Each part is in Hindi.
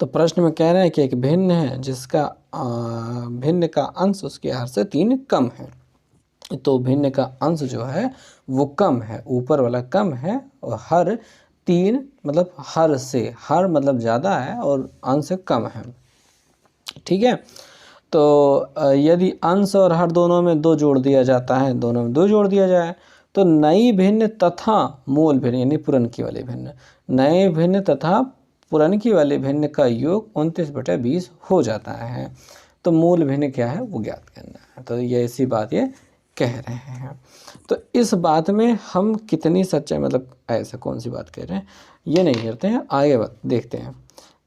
तो प्रश्न में कह रहे हैं कि एक भिन्न है जिसका भिन्न का अंश उसके हर से 3 कम है। तो भिन्न का अंश जो है वो कम है, ऊपर वाला कम है, और हर 3 मतलब हर से, हर मतलब ज़्यादा है और अंश कम है। ठीक है, तो यदि अंश और हर दोनों में 2 जोड़ दिया जाता है, दोनों में 2 जोड़ दिया जाए तो नई भिन्न तथा मूल भिन्न यानी पुरनकी वाली भिन्न, नए भिन्न तथा पुरनकी वाली भिन्न का योग 29/20 हो जाता है। तो मूल भिन्न क्या है वो ज्ञात करना है। तो ये ऐसी बात ये कह रहे हैं। तो इस बात में हम कितनी सच्चाई, मतलब ऐसा कौन सी बात कह रहे हैं ये नहीं करते हैं, आगे बात देखते हैं।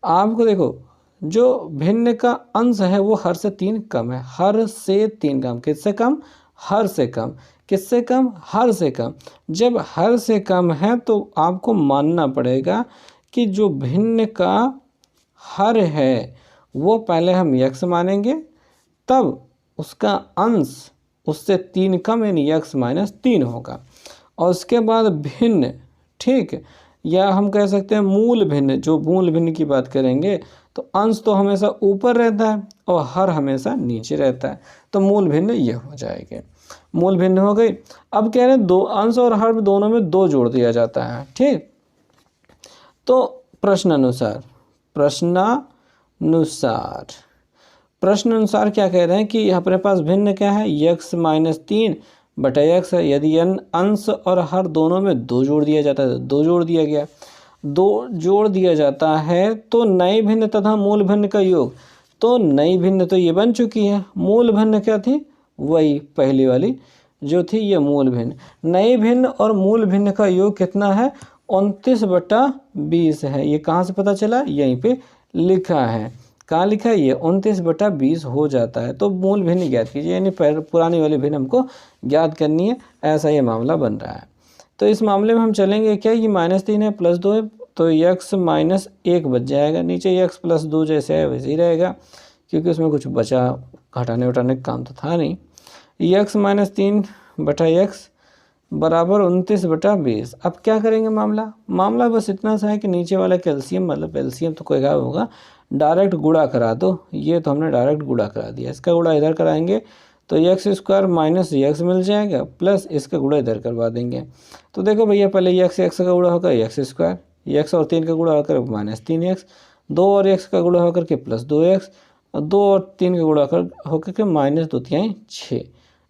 आपको देखो, जो भिन्न का अंश है वो हर से 3 कम है, हर से 3 कम, किससे कम? हर से कम। किससे कम? हर से कम। जब हर से कम है तो आपको मानना पड़ेगा कि जो भिन्न का हर है वो पहले हम x मानेंगे, तब उसका अंश उससे 3 कम यानी x - 3 होगा, और उसके बाद भिन्न, ठीक, या हम कह सकते हैं मूल भिन्न। जो मूल भिन्न की बात करेंगे तो अंश तो हमेशा ऊपर रहता है और हर हमेशा नीचे रहता है, तो मूल भिन्न ये हो जाएंगे। मूल भिन्न हो गई। अब कह रहे हैं दो अंश और हर दोनों में 2 जोड़ दिया जाता है, ठीक। तो प्रश्नानुसार क्या कह रहे हैं कि अपने पास भिन्न क्या है, x - 3/x है। यदि अंश और हर दोनों में 2 जोड़ दिया जाता है, 2 जोड़ दिया गया, 2 जोड़ दिया जाता है तो नई भिन्न तथा मूल भिन्न का योग। तो नई भिन्न तो ये बन चुकी है, मूल भिन्न क्या थी? वही पहली वाली जो थी, ये मूल भिन्न। नई भिन्न और मूल भिन्न का योग कितना है? 29/20 है। ये कहाँ से पता चला? यहीं पे लिखा है। कहाँ लिखा है? ये 29/20 हो जाता है। तो मूल भिन्न ज्ञात कीजिए, यानी पुरानी वाली भिन्न हमको ज्ञात करनी है, ऐसा ये मामला बन रहा है। तो इस मामले में हम चलेंगे क्या, ये -3 है +2 है, तो x - 1 बच जाएगा। नीचे x + 2 जैसे है वैसे ही रहेगा, क्योंकि उसमें कुछ बचा घटाने वटाने का काम तो था नहीं। x - 3/x बराबर 29/20। अब क्या करेंगे? मामला बस इतना सा है कि नीचे वाला कैल्शियम, मतलब एलसीएम तो कोई गायब होगा, डायरेक्ट गुणा करा दो। ये तो हमने डायरेक्ट गुणा करा दिया, इसका गुणा इधर कराएंगे तो x² - x मिल जाएगा, प्लस इसका गुणा इधर करवा देंगे। तो देखो भैया, पहले x का गुणा होकर x², x और 3 का गुणा होकर -3x, 2 और x का गुणा होकर के +2x, और 2 और 3 का गुणा होकर के -2 × 6,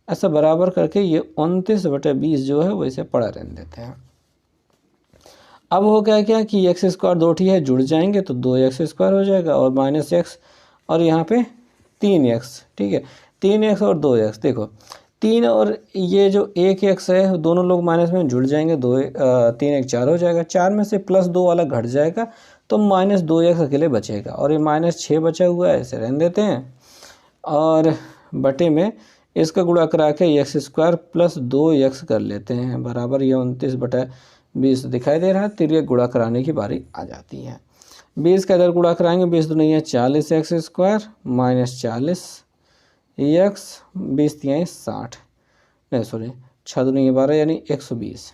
ऐसा बराबर करके ये 29/20 जो है वैसे पड़ा रहने देते हैं। अब हो गया क्या कि x² 2 ठी है, जुड़ जाएंगे तो 2x² हो जाएगा, और -x और यहाँ पे 3x, ठीक है, 3x और 2x। देखो 3 और ये जो 1x है दोनों लोग माइनस में जुड़ जाएंगे, 3 1 4 हो जाएगा, 4 में से +2 वाला घट जाएगा तो -2x अकेले बचेगा, और ये -6 बचा हुआ है, ऐसे रहने देते हैं। और बटे में इसका गुणा करा के x² + 2x कर लेते हैं, बराबर ये 29/20 दिखाई दे रहा है। तिर्यक गुणा कराने की बारी आ जाती है। 20 का इधर गुणा कराएंगे, 20 तो नहीं है 40x² - 40x, 20 × 60, नहीं सॉरी 6 नहीं है 12, यानी 120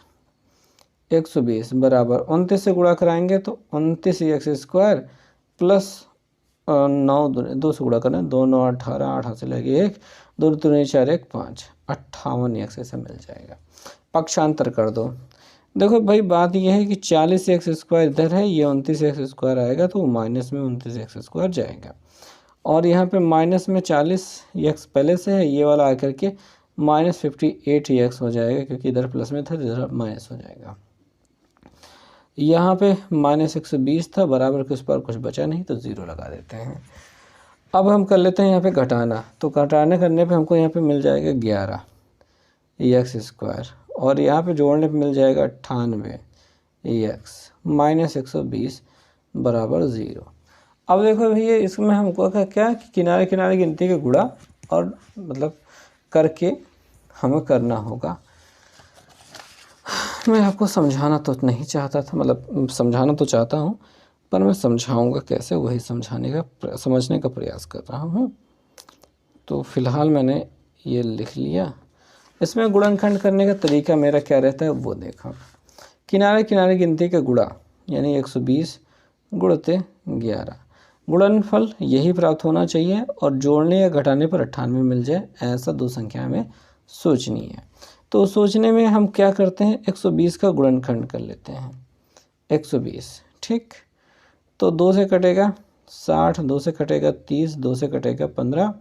बराबर 29 से गुणा कराएंगे तो 29x² प्लस 9 2 से गुणा करना, 2 9 18, 8 से लगे 1, 2 3 4 1 5, 58x ऐसा मिल जाएगा। पक्षांतर कर दो। देखो भाई, बात यह है कि 40x² इधर है, ये 29x² आएगा तो माइनस में 29x² जाएगा, और यहाँ पे माइनस में 40x पहले से है, ये वाला आकर के -58x हो जाएगा, क्योंकि इधर प्लस में था, इधर माइनस हो जाएगा। यहाँ पे -120 था, बराबर के उस पर कुछ बचा नहीं तो 0 लगा देते हैं। अब हम कर लेते हैं यहाँ पे घटाना, तो घटाने करने पे हमको यहाँ पे मिल जाएगा 11x², और यहाँ पे जोड़ने पे मिल जाएगा 98x -120 बराबर 0। अब देखो भैया, इसमें हमको क्या किनारे किनारे गिनती का गुणा और मतलब करके हमें करना होगा। मैं आपको समझाना तो नहीं चाहता था, मतलब समझाना तो चाहता हूँ, पर मैं समझाऊंगा कैसे वही समझने का प्रयास कर रहा हूँ। तो फिलहाल मैंने ये लिख लिया। इसमें गुणनखंड करने का तरीका मेरा क्या रहता है वो देखो। किनारे किनारे गिनती का गुणा यानी 120 × 11, गुणनफल यही प्राप्त होना चाहिए और जोड़ने या घटाने पर 98 मिल जाए, ऐसा दो संख्या हमें सोचनी है। तो सोचने में हम क्या करते हैं, 120 का गुणनखंड कर लेते हैं, 120, ठीक। तो 2 से कटेगा 60, 2 से कटेगा 30, 2 से कटेगा 15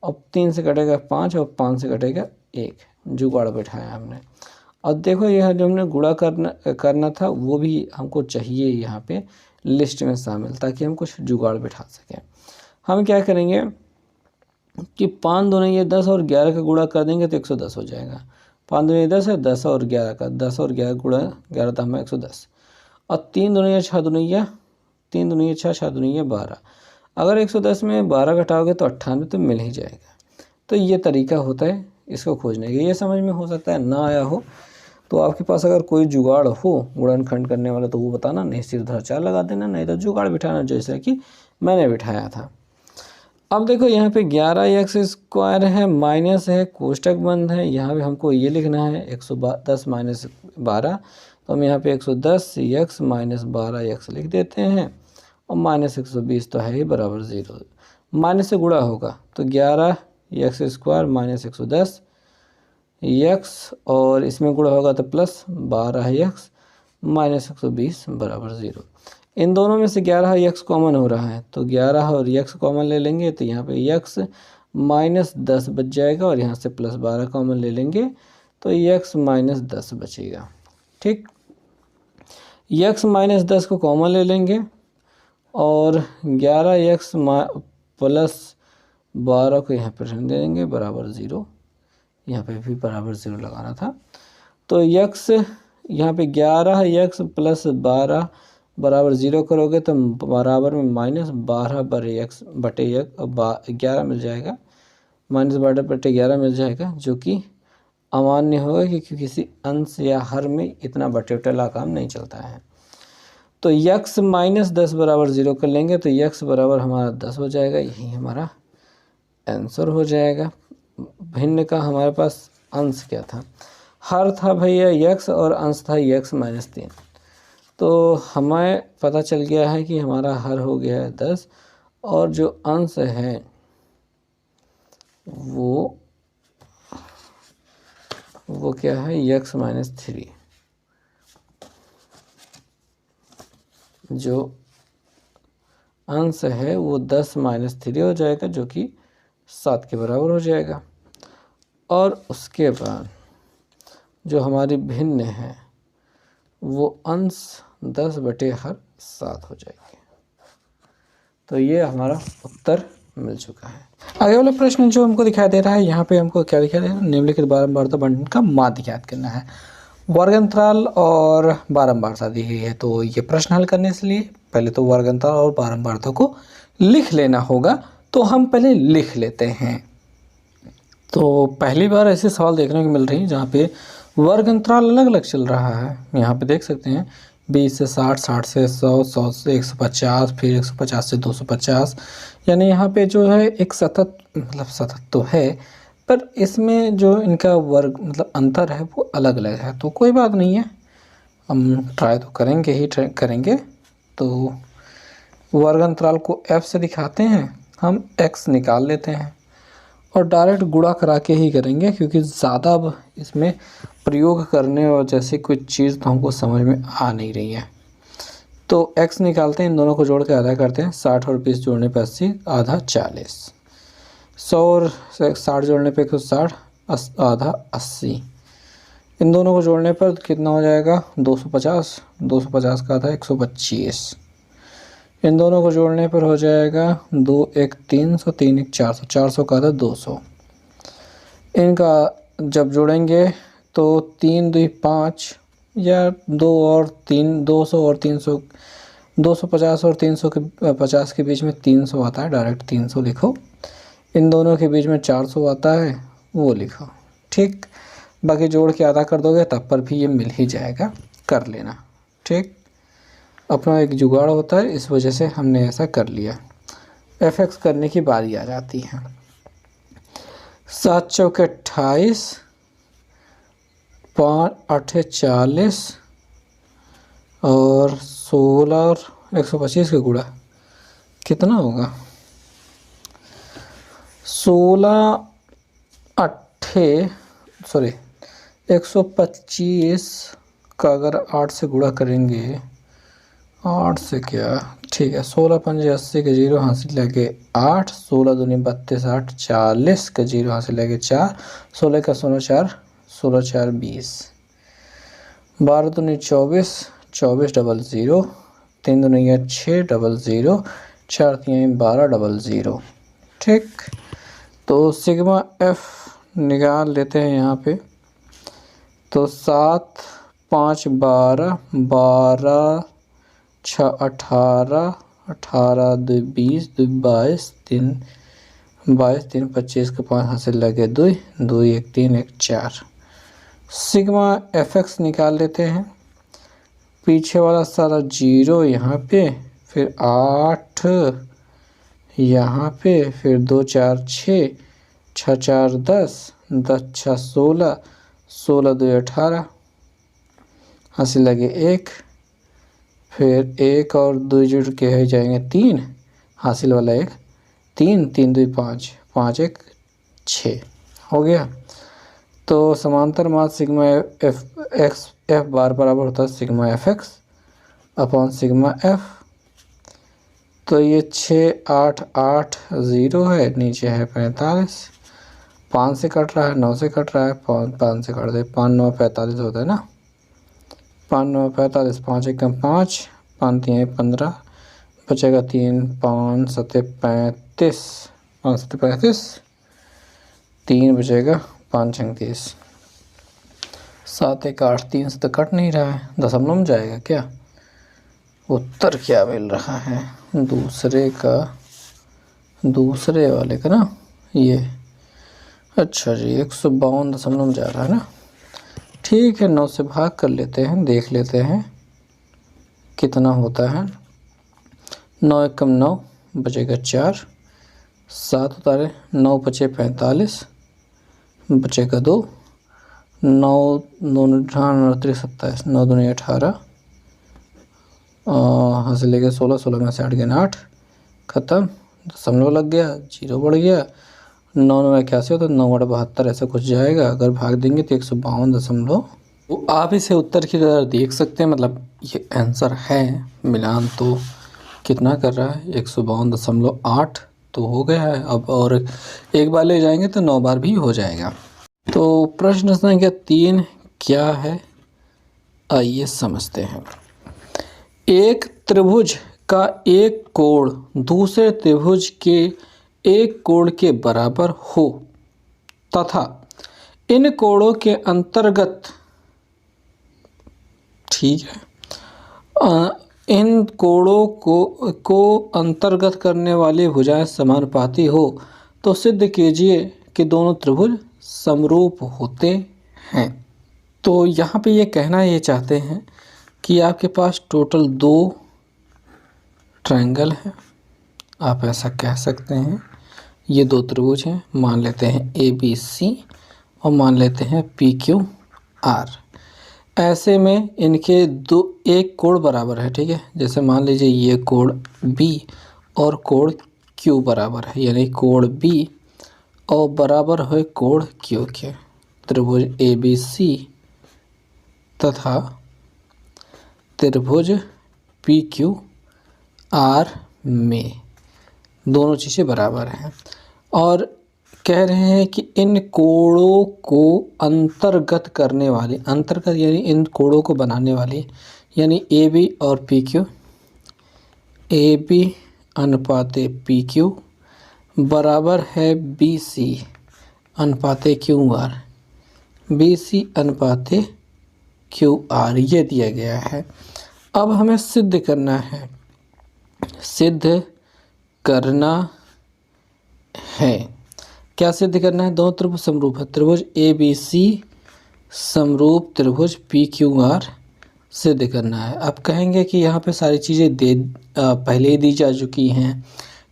और 3 से कटेगा 5 और 5 से कटेगा 1, जुगाड़ बैठाया हमने। और देखो यह जो हमने गुणा करना था वो भी हमको चाहिए यहाँ पे लिस्ट में शामिल, ताकि हम कुछ जुगाड़ बैठा सकें। हम क्या करेंगे कि 5 दूनी ये 10 और 11 का गुणा कर देंगे तो 110 हो जाएगा। 5 दूनी 10 है, 10 और 11 का, 10 और 11 गुणा 11 तो हमें 110। और 3 दूनी 6 दूनी 3 दूनी 6, 6 दूनी 12। अगर 110 में 12 घटाओगे तो 98 तो मिल ही जाएगा। तो ये तरीका होता है इसको खोजने का। ये समझ में हो सकता है ना आया हो, तो आपके पास अगर कोई जुगाड़ हो गुणनखंड करने वाला तो वो बताना, नहीं सिर 4 लगा देना, नहीं तो जुगाड़ बिठाना जैसा कि मैंने बिठाया था। अब देखो यहाँ पे 11x² है, माइनस है, कोष्टक बंद है, यहाँ पे हमको ये लिखना है 110 माइनस 12, तो हम यहाँ पे 110 x माइनस 12x लिख देते हैं और माइनस 120 तो है ही बराबर 0। माइनस से गुणा होगा तो 11x² माइनस 110 x और इसमें गुणा होगा तो प्लस 12x माइनस 120 बराबर 0। इन दोनों में से 11x कॉमन हो रहा है तो 11 और x कॉमन ले लेंगे तो यहाँ पे x माइनस 10 बच जाएगा और यहाँ से प्लस 12 कॉमन ले लेंगे तो x माइनस 10 बचेगा, ठीक। x माइनस 10 को कॉमन ले लेंगे और 11x प्लस 12 को यहाँ पर रख देंगे बराबर 0। यहाँ पे भी बराबर 0 लगाना था। तो x यहाँ पे 11x प्लस 12 बराबर 0 करोगे तो बराबर में माइनस 12 बटे 11 मिल जाएगा, माइनस 12 बटे 11 मिल जाएगा, जो कि अमान्य होगा क्योंकि किसी अंश या हर में इतना बटेवला काम नहीं चलता है। तो x माइनस 10 बराबर 0 कर लेंगे तो x बराबर हमारा 10 हो जाएगा, यही हमारा आंसर हो जाएगा। भिन्न का हमारे पास अंश क्या था, हर था भैया x और अंश था x माइनस 3। तो हमें पता चल गया है कि हमारा हर हो गया है 10 और जो अंश है वो क्या है x माइनस 3। जो अंश है वो 10 माइनस 3 हो जाएगा, जो कि 7 के बराबर हो जाएगा। और उसके बाद जो हमारी भिन्न है वो अंश 10 बटे हर 7 हो जाएगी। तो ये हमारा उत्तर मिल चुका है। आगे वाला प्रश्न जो हमको दिखाई दे रहा है, यहाँ पे हमको क्या दिखाई दे रहा है, निम्नलिखित बारंबारता बंटन का माध्य ज्ञात करना है। वर्ग अंतराल और बारंबारता दी गई है। तो ये प्रश्न हल करने के लिए पहले तो वर्ग अंतराल और बारंबारता को लिख लेना होगा, तो हम पहले लिख लेते हैं। तो पहली बार ऐसे सवाल देखने को मिल रही है जहाँ पे वर्ग अंतराल अलग अलग चल रहा है। यहाँ पे देख सकते हैं 20 से 60, 60 से 100, 100 से 150, फिर 150 से 250, यानी यहाँ पे जो है एक सतत, मतलब सतत तो है पर इसमें जो इनका वर्ग मतलब अंतर है वो अलग अलग है। तो कोई बात नहीं है, हम ट्राई तो करेंगे ही करेंगे। तो वर्ग अंतराल को f से दिखाते हैं, हम x निकाल लेते हैं और डायरेक्ट गुणा करा के ही करेंगे, क्योंकि ज़्यादा इसमें प्रयोग करने और जैसे कोई चीज़ तो हमको समझ में आ नहीं रही है। तो x निकालते हैं, इन दोनों को जोड़ के आधा करते हैं, 60 और 20 जोड़ने पर 80, आधा 40, 100 और 60 जोड़ने पर 160, आधा 80। इन दोनों को जोड़ने पर कितना हो जाएगा 250, 250 का आधा 125। इन दोनों को जोड़ने पर हो जाएगा 2 1 300, 3 1 400, 400 का आधा 200। इनका जब जोड़ेंगे तो 3 2 5 या 2 और 3, 200 और 300, 250 और 350 के बीच में 300 आता है, डायरेक्ट 300 लिखो। इन दोनों के बीच में 400 आता है, वो लिखो, ठीक। बाकी जोड़ के आधा कर दोगे तब पर भी ये मिल ही जाएगा, कर लेना, ठीक। अपना एक जुगाड़ होता है, इस वजह से हमने ऐसा कर लिया। fx करने की बारी आ जाती है। 7 चौके 28, 5 8 40 और 16 और 125 का गुणा कितना होगा 125 का अगर 8 से गुणा करेंगे, 8 से क्या, ठीक है, 16 पंजे 80 के जीरो हासिल लगे 8, 16 दूनी 32 8, 40 के जीरो हासिल लगे 4, 16 का 16 4, 16 4 20, 12 दूनी 24, 24 डबल ज़ीरो, 3 दूनी 6 डबल ज़ीरो, 4 3 12 डबल ज़ीरो। ठीक, तो सिग्मा एफ निकाल लेते हैं यहाँ पे। तो 7 5 12, 12 6 18, 18 2 20, 2 22, 3 22, 3 25 के 5 हासिल लगे 2, 2 1 3 1 4। सिग्मा एफ एक्स निकाल लेते हैं। पीछे वाला सारा जीरो यहाँ पे, फिर 8 यहाँ पे, फिर 2 4 6, 6 4 10, 10 6 16, 16 2 18 हासिल लगे 1, फिर 1 और 2 जुड़ के हो जाएंगे 3, हासिल वाला 1, 3 3 2 5, 5 1 6 हो गया। तो समांतर मास सिग्मा एफ बार बराबर होता है sigma F x upon sigma F. तो ये 6 8 8 0 है, नीचे है 45, 5 से कट रहा है, 9 से कट रहा है, 5 से कट दे, 5 9 45 होता है ना, 5 9 45, 5 1 5, 5 3 15, बचेगा 3, 5 7 35, 5 7 35, 3 बचेगा 5 36, 7 1 8, 3 से तो कट नहीं रहा है, दशमलव में जाएगा क्या। उत्तर क्या मिल रहा है दूसरे वाले का ना, ये अच्छा जी 152 में जा रहा है ना। ठीक है, 9 से भाग कर लेते हैं, देख लेते हैं कितना होता है। 9 1 9 बचेगा 4, 7 उतारे 9 बचे 45, बचेगा 2, 9 9 29 27, 9 2 18, हासिल लेके 16, 16 में से 8 गया 8, ख़त्म, दशमलव लग गया, जीरो बढ़ गया, 9 9 81 होता है, 9 8 72 ऐसा कुछ जाएगा। अगर भाग देंगे तो 152 तो आप इसे उत्तर की तरह देख सकते हैं, मतलब ये आंसर है। मिलान तो कितना कर रहा है 152.8 तो हो गया है। अब और एक बार ले जाएंगे तो 9 बार भी हो जाएगा। तो प्रश्न संख्या 3 क्या है, आइए समझते हैं। एक त्रिभुज का एक कोण दूसरे त्रिभुज के एक कोण के बराबर हो तथा इन कोणों के अंतर्गत, ठीक है, इन कोणों को अंतर्गत करने वाली भुजाएं समानुपाती हो तो सिद्ध कीजिए कि दोनों त्रिभुज समरूप होते हैं। तो यहाँ पे ये कहना ये चाहते हैं कि आपके पास टोटल 2 ट्रायंगल हैं, आप ऐसा कह सकते हैं। ये 2 त्रिभुज हैं, मान लेते हैं ABC और मान लेते हैं PQR। ऐसे में इनके एक कोण बराबर है, ठीक है। जैसे मान लीजिए ये कोण B और कोण Q बराबर है, यानी कोण B और बराबर है कोण Q के। त्रिभुज ABC तथा त्रिभुज PQR में दोनों चीज़ें बराबर हैं और कह रहे हैं कि इन कोणों को अंतर्गत करने वाले, अंतर्गत यानी इन कोणों को बनाने वाले, यानी AB और PQ, AB अनुपाते PQ बराबर है BC अनुपाते QR, BC अनुपाते QR, ये दिया गया है। अब हमें सिद्ध करना है, क्या सिद्ध करना है। दोनों त्रिभुज समरूप है, त्रिभुज ABC समरूप त्रिभुज PQR सिद्ध करना है। अब कहेंगे कि यहाँ पे सारी चीज़ें पहले ही दी जा चुकी हैं,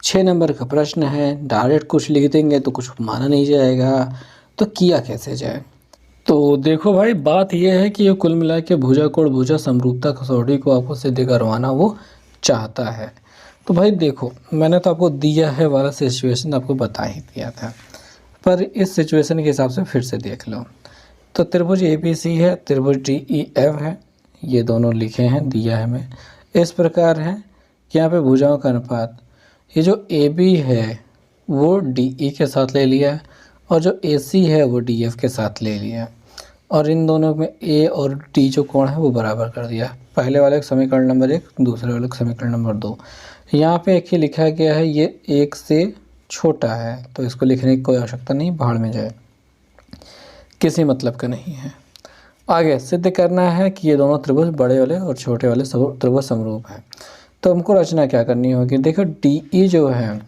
6 नंबर का प्रश्न है, डायरेक्ट कुछ लिख देंगे तो कुछ माना नहीं जाएगा, तो किया कैसे जाए। तो देखो भाई, बात यह है कि ये कुल मिला के भुजा कोण भुजा समरूपता कसौटी को आपको सिद्ध करवाना वो चाहता है। तो भाई देखो, मैंने तो आपको दिया है वाला सिचुएशन आपको बता ही दिया था, पर इस सिचुएशन के हिसाब से फिर से देख लो। तो त्रिभुज ABC है, त्रिभुज DEF है, ये दोनों लिखे हैं, दिया है हमें। इस प्रकार है कि यहाँ पे भुजाओं का अनुपात, ये जो AB है वो DE के साथ ले लिया है, और जो AC है वो DF के साथ ले लिया है, और इन दोनों में A और D जो कोण है वो बराबर कर दिया। पहले वाले समीकरण नंबर 1, दूसरे वाले समीकरण नंबर 2। यहाँ पे एक ही लिखा गया है, ये 1 से छोटा है, तो इसको लिखने की कोई आवश्यकता नहीं, भाड़ में जाए, किसी मतलब का नहीं है। आगे सिद्ध करना है कि ये दोनों त्रिभुज बड़े वाले और छोटे वाले त्रिभुज समरूप हैं। तो हमको रचना क्या करनी होगी, देखो DE जो है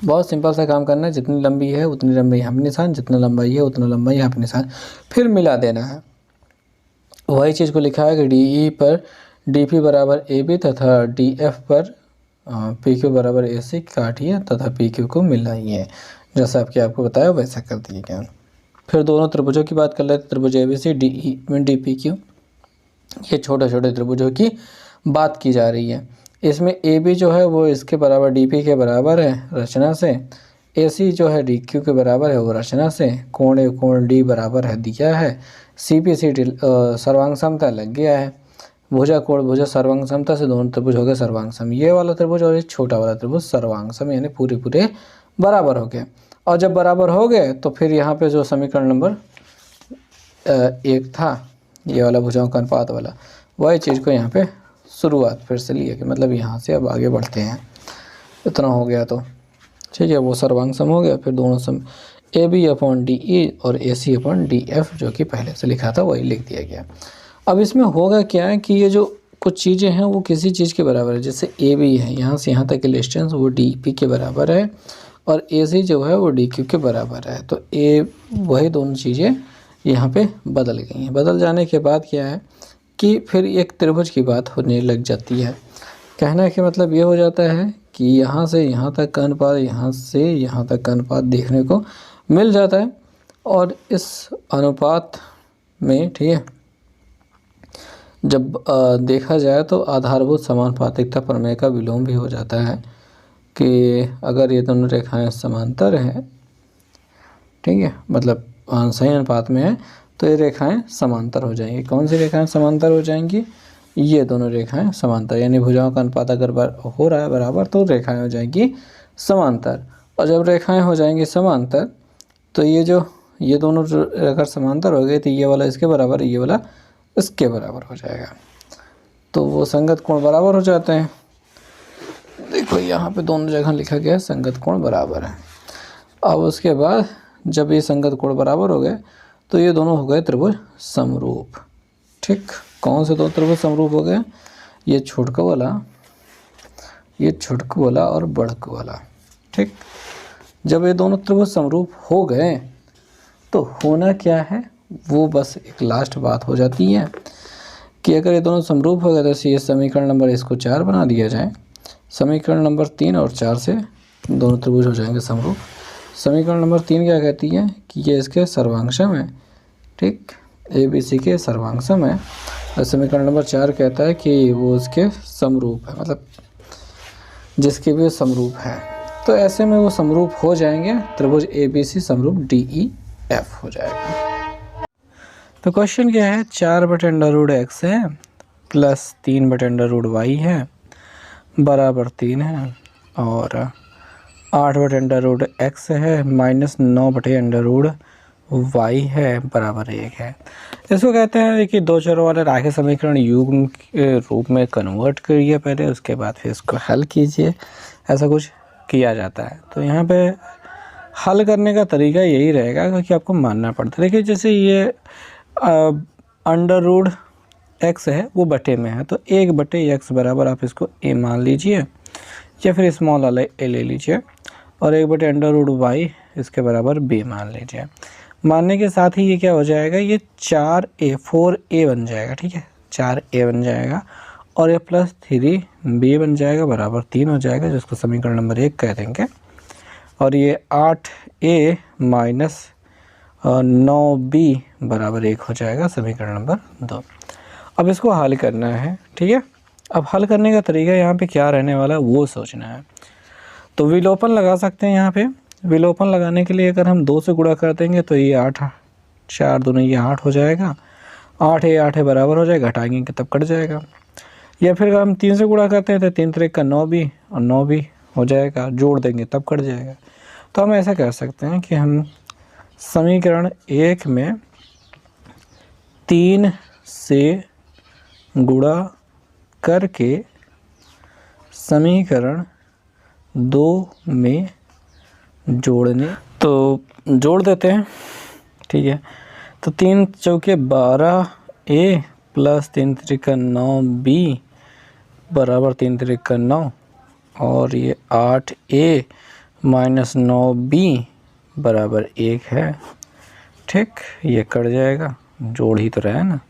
बहुत सिंपल सा काम करना है, जितनी लंबी है उतनी लंबाई यहाँ पे निशान, जितना लंबाई है उतना लंबाई यहाँ पे निशान, फिर मिला देना है। वही चीज़ को लिखा है कि DE पर DP बराबर AB तथा DF पर PQ बराबर AC काटिए तथा PQ को मिलाइए। जैसा आपको बताया वैसा कर दिए गया। फिर दोनों त्रिभुजों की बात कर लेते हैं, त्रिभुज ABC DE DPQ, ये छोटे छोटे त्रिभुजों की बात की जा रही है। इसमें AB जो है वो इसके बराबर DP के बराबर है रचना से, AC जो है DQ के बराबर है वो रचना से, कोण D बराबर है दिया है, CPCD सर्वांग समता लग गया है, भुजा कोण भुजा सर्वांग समता से दोनों त्रिभुज हो गए सर्वांग सम। ये वाला त्रिभुज और ये छोटा वाला त्रिभुज सर्वांग सम, यानी पूरे बराबर हो गए। और जब बराबर हो गए तो फिर यहाँ पे जो समीकरण नंबर 1 था, ये वाला भुजाओं का अनुपात वाला, वही चीज़ को यहाँ पे शुरुआत फिर से लिया कि मतलब यहाँ से अब आगे बढ़ते हैं, इतना हो गया तो ठीक है, वो सर्वांग सम हो गया। फिर दोनों सम AB/DE और AC/DF जो कि पहले से लिखा था वही लिख दिया गया। अब इसमें होगा क्या है कि ये जो कुछ चीज़ें हैं वो किसी चीज़ के बराबर है, जैसे AB है, यहाँ से यहाँ तक की डिस्टेंस वो DP के बराबर है, और AC जो है वो DQ के बराबर है। तो वही दोनों चीज़ें यहाँ पे बदल गई हैं। बदल जाने के बाद क्या है कि फिर एक त्रिभुज की बात होने लग जाती है। कहने का मतलब ये हो जाता है कि यहाँ से यहाँ तक का अनुपात, यहाँ से यहाँ तक का अनुपात देखने को मिल जाता है, और इस अनुपात में ठीक है जब देखा जाए तो आधारभूत समानुपातिकता प्रमेय का विलोम भी हो जाता है कि अगर ये दोनों रेखाएं समांतर हैं, ठीक है, मतलब सही अनुपात में है, तो ये रेखाएं समांतर हो जाएंगी। कौन सी रेखाएं समांतर हो जाएंगी, ये दोनों रेखाएं समांतर, यानी भुजाओं का अनुपात अगर हो रहा है बराबर तो रेखाएं हो जाएंगी समांतर। और जब रेखाएं हो जाएंगी समांतर तो ये दोनों अगर समांतर हो गए तो ये वाला इसके बराबर, ये वाला इसके बराबर हो जाएगा, तो वो संगत कोण बराबर हो जाते हैं। देखो यहाँ पे दोनों जगह लिखा गया है संगत कोण बराबर है। अब उसके बाद जब ये संगत कोण बराबर हो गए तो ये दोनों हो गए त्रिभुज समरूप। ठीक, कौन से दो त्रिभुज समरूप हो गए, ये छोटकू वाला और बड़कू वाला। ठीक, जब ये दोनों त्रिभुज समरूप हो गए तो होना क्या है, वो बस एक लास्ट बात हो जाती है कि अगर ये दोनों समरूप हो गए तो ये समीकरण नंबर इसको 4 बना दिया जाए, समीकरण नंबर 3 और 4 से दोनों त्रिभुज हो जाएंगे समरूप। समीकरण नंबर 3 क्या कहती है कि ये इसके सर्वांगसम है, ठीक, ABC के सर्वांगसम है, और समीकरण नंबर 4 कहता है कि वो उसके समरूप है, मतलब जिसके भी समरूप है। तो ऐसे में वो समरूप हो जाएंगे, त्रिभुज ABC समरूप DEF हो जाएगा। तो क्वेश्चन क्या है, 4/√x है प्लस 3/√y है बराबर 3 है, और 8/√x है माइनस 9/√y है बराबर 1 है। इसको कहते हैं कि दो चरों वाले रैखिक समीकरण युग्म के रूप में कन्वर्ट करिए पहले, उसके बाद फिर इसको हल कीजिए, ऐसा कुछ किया जाता है। तो यहाँ पे हल करने का तरीका यही रहेगा क्योंकि आपको मानना पड़ता है। देखिए जैसे ये √x है वो बटे में है, तो 1/x बराबर आप इसको a मान लीजिए, या फिर स्मॉल वाला a ले लीजिए, और 1/√y इसके बराबर b मान लीजिए। मानने के साथ ही ये क्या हो जाएगा, ये 4a बन जाएगा, ठीक है, 4a बन जाएगा, और ये प्लस 3b बन जाएगा बराबर 3 हो जाएगा, जिसको समीकरण नंबर 1 कह देंगे। और ये 8a माइनस 9b बराबर 1 हो जाएगा, समीकरण नंबर 2। अब इसको हल करना है, ठीक है, अब हल करने का तरीका यहाँ पे क्या रहने वाला है वो सोचना है। तो विलोपन लगा सकते हैं यहाँ पे। विलोपन लगाने के लिए अगर हम 2 से गुणा कर देंगे तो ये 8, 4 दूनी ये 8 हो जाएगा, 8 है बराबर हो जाएगा, घटाएंगे तब कट जाएगा। या फिर अगर हम 3 से गुणा करते हैं तो 3 3 का 9 भी और 9 भी हो जाएगा, जोड़ देंगे तब कट जाएगा। तो हम ऐसा कह सकते हैं कि हम समीकरण 1 में 3 से गुणा करके समीकरण 2 में जोड़ने, तो जोड़ देते हैं, ठीक है। तो 3 चौके 12a प्लस 3 त्रिका 9b बराबर 3 त्रिका 9 और ये 8a माइनस 9b बराबर 1 है, ठीक। ये कट जाएगा, जोड़ ही तो रहा है ना,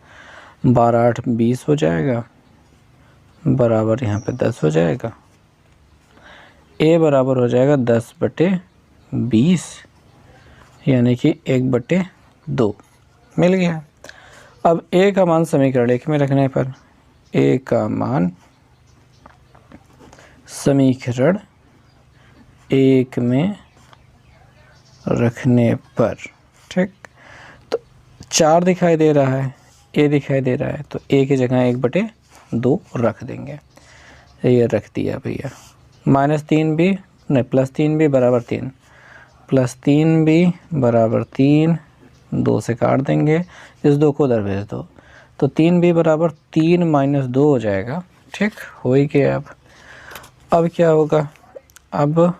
12 8 20 हो जाएगा बराबर यहाँ पे 10 हो जाएगा। a बराबर हो जाएगा 10/20 यानी कि 1/2 मिल गया। अब a का मान समीकरण 1 में रखने पर, a का मान समीकरण 1 में रखने पर, ठीक। तो 4 दिखाई दे रहा है, a दिखाई दे रहा है, तो a की जगह 1/2 रख देंगे। ये रख दिया भैया। -3b नहीं +3b बराबर 3, +3b बराबर 3, 2 से काट देंगे, इस 2 को उधर भेज दो, तो 3b बराबर 3 माइनस 2 हो जाएगा, ठीक। हो ही गया। अब क्या होगा, अब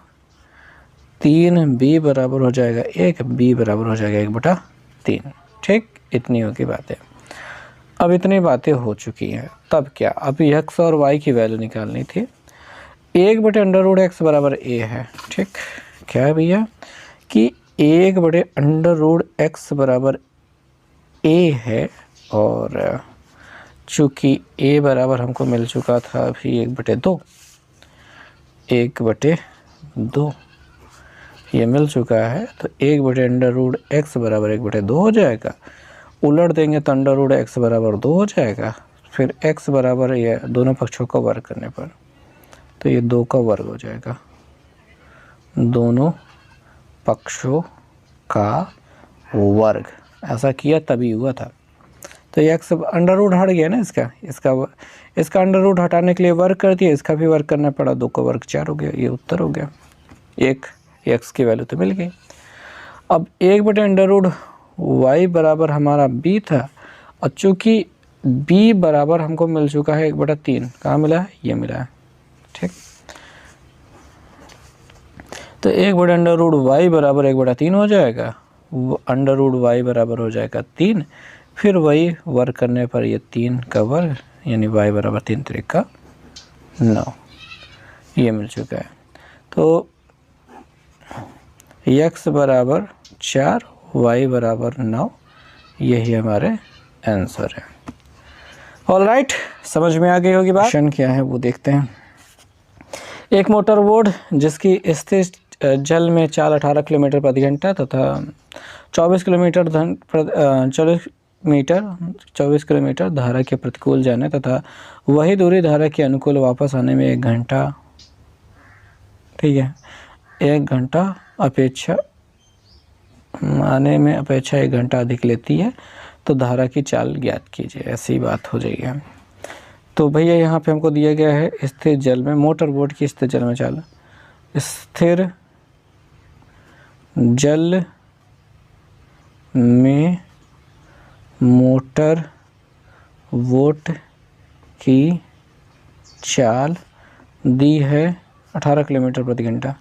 3b बराबर हो जाएगा 1, b बराबर हो जाएगा 1/3, ठीक। इतनी होगी बातें। अब इतनी बातें हो चुकी हैं, तब क्या, अब x और y की वैल्यू निकालनी थी। 1/√x बराबर a है, ठीक। क्या है भैया कि 1/√x बराबर a है, और चूँकि a बराबर हमको मिल चुका था अभी 1/2, 1/2 ये मिल चुका है, तो 1/√x बराबर 1/2 हो जाएगा। उलट देंगे तो √x बराबर 2 हो जाएगा। फिर x बराबर ये दोनों पक्षों का वर्ग करने पर, तो ये 2 का वर्ग हो जाएगा, दोनों पक्षों का वर्ग। ऐसा किया तभी हुआ था। तो ये x अंडर हट गया ना, इसका अंडर रूट हटाने के लिए वर्ग कर दिया, इसका भी वर्ग करना पड़ा, 2 का वर्ग 4 हो गया, ये उत्तर हो गया। एक x की वैल्यू तो मिल गई। अब 1/√y बराबर हमारा b था, और चूँकि b बराबर हमको मिल चुका है 1/3, कहाँ मिला है, ये मिला है, ठीक। तो 1/√y बराबर 1/3 हो जाएगा, √y बराबर हो जाएगा 3, फिर वही वर्ग करने पर ये 3 का वर्ग यानी y बराबर 3 त्रिका 9, ये मिल चुका है। तो x बराबर 4, y बराबर 9, यही हमारे आंसर है। ऑलराइट, समझ में आ गई होगी बात। क्वेश्चन क्या है वो देखते हैं। एक मोटर बोट जिसकी स्थिर जल में चाल 18 किलोमीटर प्रति घंटा तथा 24 किलोमीटर धारा के प्रतिकूल जाने तथा वही दूरी धारा के अनुकूल वापस आने में 1 घंटा, ठीक है, 1 घंटा अपेक्षा आने में अपेक्षा 1 घंटा अधिक लेती है, तो धारा की चाल ज्ञात कीजिए। ऐसी बात हो जाएगी। तो भैया यहाँ पे हमको दिया गया है स्थिर जल में मोटर बोट की स्थिर जल में चाल। स्थिर जल में मोटर बोट की चाल दी है 18 किलोमीटर प्रति घंटा,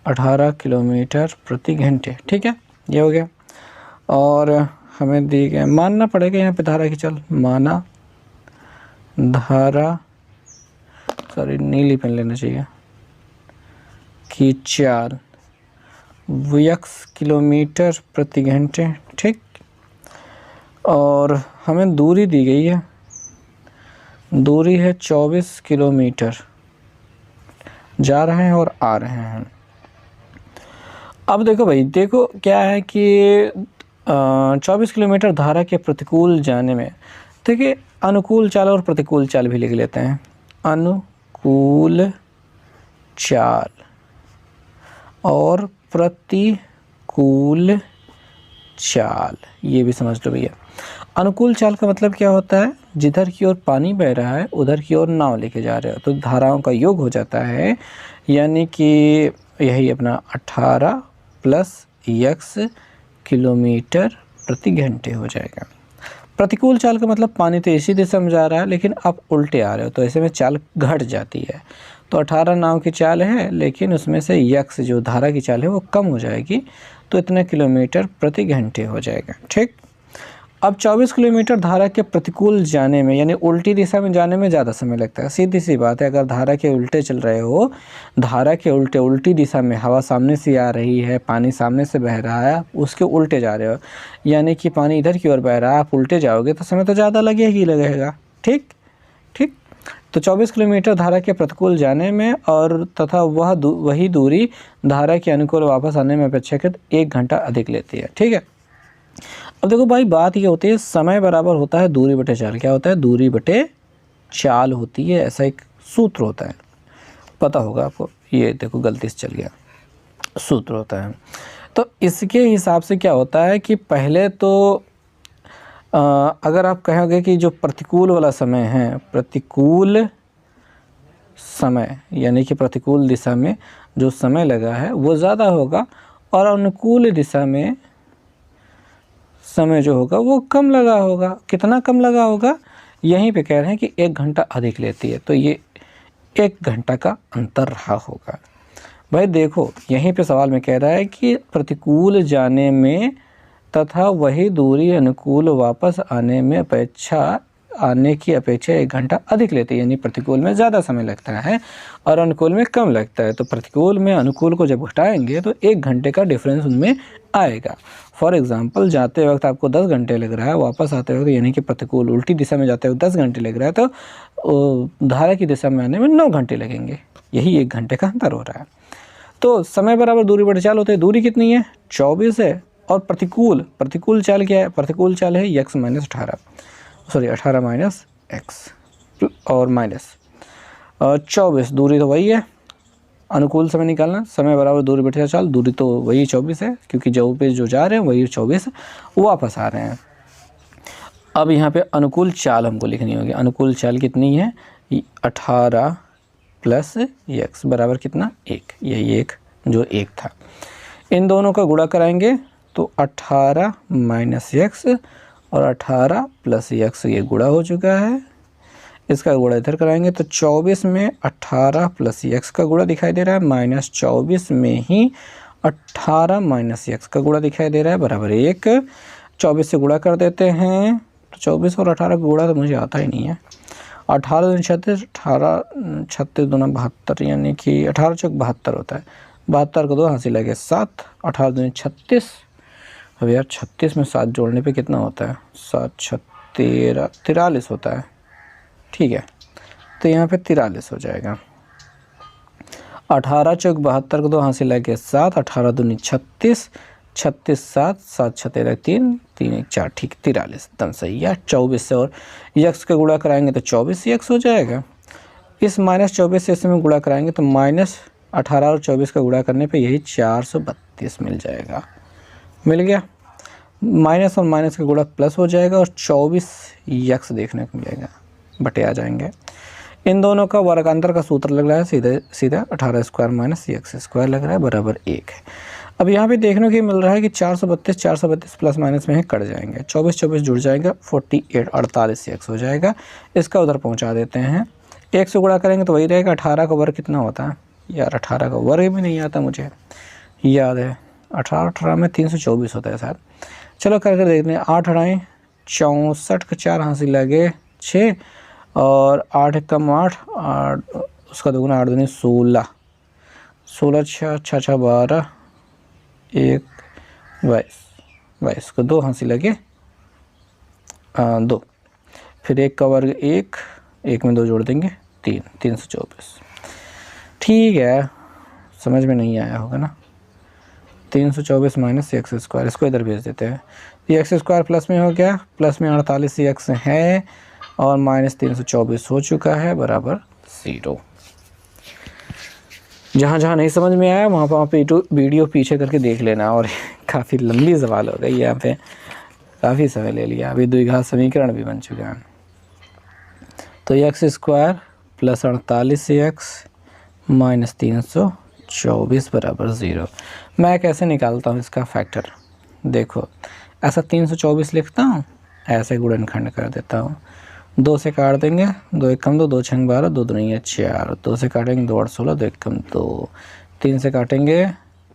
18 किलोमीटर प्रति घंटे, ठीक है, ये हो गया। और हमें दी गया, मानना पड़ेगा यहाँ पे धारा की चाल, माना धारा, नीली पेन लेना चाहिए, की चाल x किलोमीटर प्रति घंटे, ठीक। और हमें दूरी दी गई है, दूरी है 24 किलोमीटर, जा रहे हैं और आ रहे हैं। अब देखो भाई, देखो क्या है कि 24 किलोमीटर धारा के प्रतिकूल जाने में, देखिए अनुकूल चाल और प्रतिकूल चाल भी लिख लेते हैं। अनुकूल चाल और प्रतिकूल चाल, ये भी समझ लो भैया। अनुकूल चाल का मतलब क्या होता है, जिधर की ओर पानी बह रहा है उधर की ओर नाव लेके जा रहे हो तो धाराओं का योग हो जाता है, यानी कि यही अपना 18 + x किलोमीटर प्रति घंटे हो जाएगा। प्रतिकूल चाल का मतलब पानी तो इसी दिशा में जा रहा है लेकिन आप उल्टे आ रहे हो तो ऐसे में चाल घट जाती है। तो 18 नाव की चाल है लेकिन उसमें से x जो धारा की चाल है वो कम हो जाएगी, तो इतने किलोमीटर प्रति घंटे हो जाएगा। ठीक, अब 24 किलोमीटर धारा के प्रतिकूल जाने में यानी उल्टी दिशा में जाने में ज़्यादा समय लगता है। सीधी सी बात है, अगर धारा के उल्टे चल रहे हो, धारा के उल्टे उल्टी दिशा में हवा सामने से आ रही है, पानी सामने से बह रहा है, उसके उल्टे जा रहे हो, यानी कि पानी इधर की ओर बह रहा है, आप उल्टे जाओगे तो समय तो ज़्यादा लगेगा। ठीक, तो 24 किलोमीटर धारा के प्रतिकूल जाने में और तथा वही दूरी धारा के अनुकूल वापस आने में अपेक्षाकृत 1 घंटा अधिक लेती है। ठीक है, अब देखो भाई बात ये होती है, समय बराबर होता है दूरी बटे चाल। क्या होता है, दूरी बटे चाल होती है, ऐसा एक सूत्र होता है, पता होगा आपको। ये देखो गलती से चल गया, सूत्र होता है। तो इसके हिसाब से क्या होता है कि पहले तो अगर आप कहोगे कि जो प्रतिकूल वाला समय है, प्रतिकूल समय यानी कि प्रतिकूल दिशा में जो समय लगा है वो ज़्यादा होगा और अनुकूल दिशा में समय जो होगा वो कम लगा होगा। कितना कम लगा होगा, यहीं पे कह रहे हैं कि 1 घंटा अधिक लेती है, तो ये 1 घंटा का अंतर रहा होगा। भाई देखो यहीं पे सवाल में कह रहा है कि प्रतिकूल जाने में तथा वही दूरी अनुकूल वापस आने की अपेक्षा 1 घंटा अधिक लेती है, यानी प्रतिकूल में ज़्यादा समय लगता है और अनुकूल में कम लगता है। तो प्रतिकूल में अनुकूल को जब घटाएंगे तो 1 घंटे का डिफरेंस उनमें आएगा। फॉर एग्जांपल जाते वक्त आपको 10 घंटे लग रहा है, वापस आते वक्त यानी कि प्रतिकूल उल्टी दिशा में जाते वक्त 10 घंटे लग रहा है, तो धारा की दिशा में आने में 9 घंटे लगेंगे। यही 1 घंटे का अंतर हो रहा है। तो समय बराबर दूरी बटे चाल होते हैं। दूरी कितनी है, 24 है, और प्रतिकूल चाल क्या है, प्रतिकूल चाल है x - 18, सॉरी 18 - x और माइनस 24। दूरी तो वही है, अनुकूल समय निकालना, समय बराबर दूरी बटे चाल, दूरी तो वही 24 है क्योंकि जो जा रहे हैं वही 24 वापस आ रहे हैं। अब यहाँ पे अनुकूल चाल हमको लिखनी होगी। अनुकूल चाल कितनी है, 18 + x बराबर कितना, 1, यही 1 जो 1 था। इन दोनों का गुणा कराएंगे तो 18 - x और 18 + x ये गुणा हो चुका है। इसका गुणा इधर कराएंगे तो 24 में 18 + x का गुणा दिखाई दे रहा है, -24 में ही 18 - x का गुणा दिखाई दे रहा है, बराबर 1। 24 से गुणा कर देते हैं तो 24 और 18 का गुणा तो मुझे आता ही नहीं है। 18 दूनी 36, 18 36 दूना 72, यानी कि 18 चौक 72 होता है। 72 को 2 हाथ से लगे 7, 18 दूनी 36। अब यार 36 में 7 जोड़ने पे कितना होता है, 7 × 6 13, 43 होता है। ठीक है, तो यहाँ पे 43 हो जाएगा। 18 चौक 72 को 2 हाथ से लगे 7, 18 दूनी 36, 36 7, 7 6 13 3, 3 1 4, ठीक 43 एकदम सही है। 24 से और x का गुणा कराएंगे तो 24 x हो जाएगा। इस -24 से इसमें गुणा कराएंगे तो -18 और 24 का गुणा करने पे यही 432 मिल जाएगा। मिल गया, माइनस और माइनस का गुणा प्लस हो जाएगा और 24 x देखने को मिलेगा, बटे आ जाएंगे। इन दोनों का वर्गांतर का सूत्र लग रहा है सीधा 18² - x² लग रहा है, बराबर 1 है। अब यहाँ पे देखने को मिल रहा है कि 432 प्लस माइनस में है, कट जाएंगे, 24 24 जुड़ जाएगा, 48 48 x हो जाएगा। इसका उधर पहुँचा देते हैं, 1 से गुणा करेंगे तो वही रहेगा। 18 का वर्ग कितना होता है यार, 18 का वर्ग भी नहीं आता मुझे याद है, 18 में 324 होता है शायद। चलो करके देखते हैं। 8 8 64 का 4 हाथ से लगे 6 और 8 कम 8 उसका दोगुना 8 दूनी 16, 16 6 6 6 12 1 22 को 2 हाथ से लगे 2, फिर 1 का वर्ग 1, 1 में 2 जोड़ देंगे 3, 324। ठीक है, समझ में नहीं आया होगा ना। 324 - x², इसको इधर भेज देते हैं। ये x² प्लस में हो गया, प्लस में 48 x है और -324 हो चुका है, बराबर 0। जहाँ जहाँ नहीं समझ में आया वहाँ पे वीडियो पीछे करके देख लेना। और काफ़ी लंबी सवाल हो गई यहाँ पे, काफ़ी समय ले लिया। अभी द्विघात समीकरण भी बन चुका है। तो x² + 48x - 324 बराबर 0। मैं कैसे निकालता हूँ इसका फैक्टर? देखो, ऐसा 324 लिखता हूँ, ऐसे गुणनखंड कर देता हूँ। 2 से काट देंगे, 2 एकम 2, 2 छंग 12, 2 दूनी 4, 2 से काटेंगे 2 8 16, 2 एकम 2, 3 से काटेंगे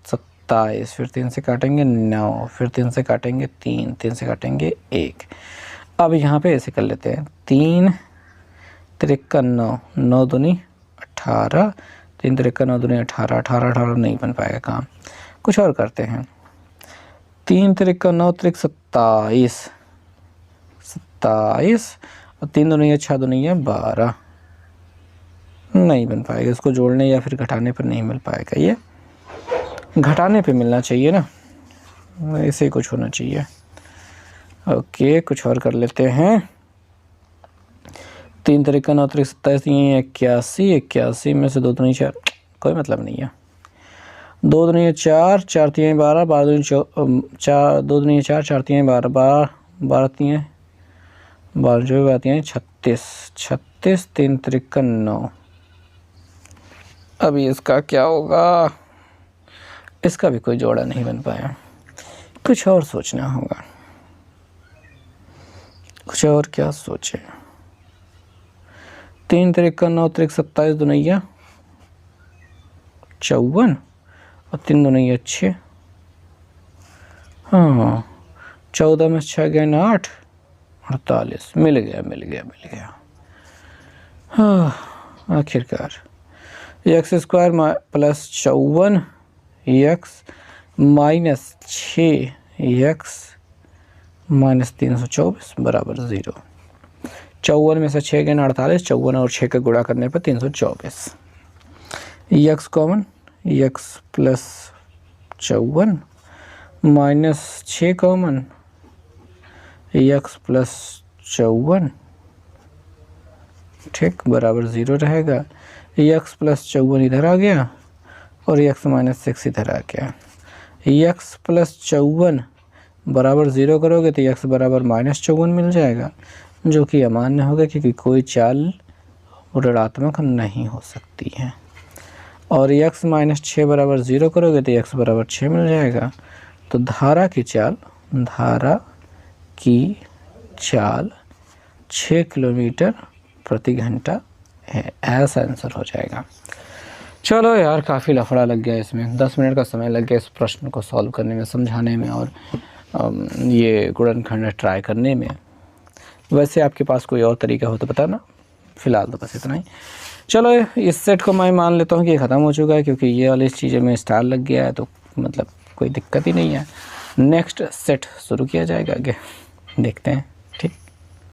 27, फिर 3 से काटेंगे 9, फिर 3 से काटेंगे 3, 3 से काटेंगे 1। अब यहाँ पे ऐसे कर लेते हैं, 3 3 9, 9 दूनी 18, 3 3 9 दूनी 18, 18 18 नहीं बन पाएगा काम, कुछ और करते हैं। 3 3 9 3 27, 27 और 3 दूनी 6 दूनी 12, नहीं बन पाएगा। इसको जोड़ने या फिर घटाने पर नहीं मिल पाएगा, ये घटाने पे मिलना चाहिए ना, ऐसे कुछ होना चाहिए। ओके, कुछ और कर लेते हैं। 3 3 9 3 27, 81, 81 में से 2 दूनी 4, कोई मतलब नहीं है। 2 दूनी 4, 4 3 12, 12 दूनी 4, 2 दूनी 4, 4 3 12, 12 12 3 12 जो भी आती हैं 36, 36 3 3 9। अभी इसका क्या होगा? इसका भी कोई जोड़ा नहीं बन पाया, कुछ और सोचना होगा। कुछ और क्या सोचे? 3 3 9 3 27 दुनिया 54 और 3 दुनिया 6। हाँ, 14 में 6 गए 8, 48। मिल गया। हाँ, आखिरकार x² + 54 x - 6x - 324 बराबर 0। 54 में से 6 गए 48, 54 और 6 का गुणा करने पर 324। x common, x + 54 - 6 common, x + 54, ठीक, बराबर 0 रहेगा। x + 54 इधर आ गया और x - 6 इधर आ गया। x + 54 बराबर 0 करोगे तो x बराबर -54 मिल जाएगा, जो कि अमान्य होगा क्योंकि कोई चाल ऋणात्मक नहीं हो सकती है। और x - 6 बराबर 0 करोगे तो x बराबर 6 मिल जाएगा। तो धारा की चाल 6 किलोमीटर प्रति घंटा है, ऐसा आंसर हो जाएगा। चलो यार, काफ़ी लफड़ा लग गया इसमें, 10 मिनट का समय लग गया इस प्रश्न को सॉल्व करने में, समझाने में और ये गुणनखंड ट्राई करने में। वैसे आपके पास कोई और तरीका हो तो बताना, फ़िलहाल तो बस इतना ही। चलो, इस सेट को मैं मान लेता हूँ कि ये ख़त्म हो चुका है, क्योंकि ये वाली चीज़ें में स्टार लग गया है, तो मतलब कोई दिक्कत ही नहीं है। नेक्स्ट सेट शुरू किया जाएगा, आगे देखते हैं।